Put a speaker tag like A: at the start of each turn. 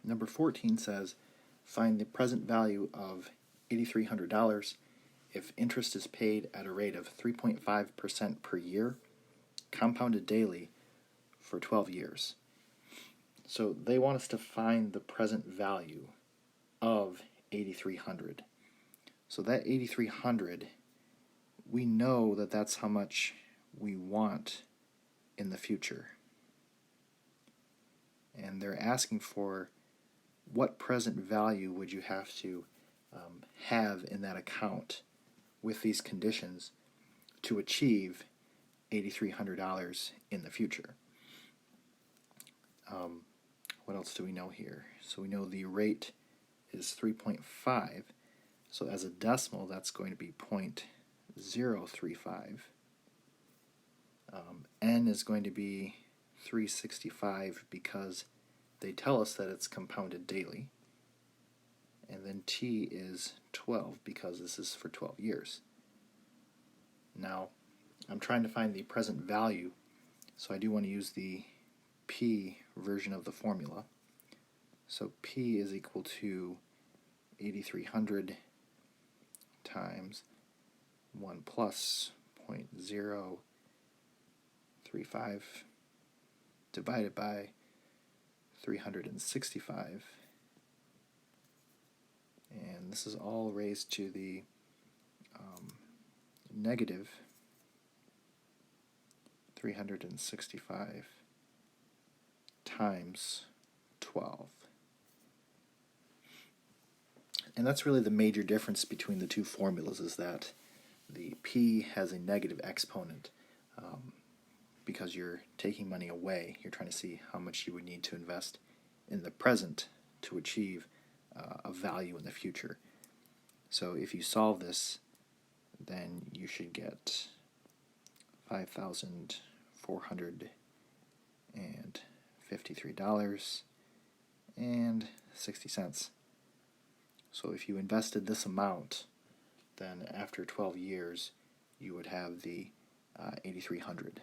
A: Number 14 says, find the present value of $8,300 if interest is paid at a rate of 3.5% per year, compounded daily for 12 years. So they want us to find the present value of $8,300. So that $8,300, we know that that's how much we want in the future. And they're asking for what present value would you have to have in that account with these conditions to achieve $8,300 in the future. What else do we know here? So we know the rate is 3.5. So as a decimal, that's going to be 0.035. N is going to be 365 because they tell us that it's compounded daily. And then T is 12 because this is for 12 years. Now, I'm trying to find the present value, so I do want to use the P version of the formula. So P is equal to 8,300 times 1 plus 0.035 divided by 365. And this is all raised to the negative 365 times 12. And that's really the major difference between the two formulas, is that the P has a negative exponent because you're taking money away. You're trying to see how much you would need to invest in the present to achieve a value in the future. So if you solve this, then you should get $5,453.60. So if you invested this amount, then after 12 years, you would have the $8,300.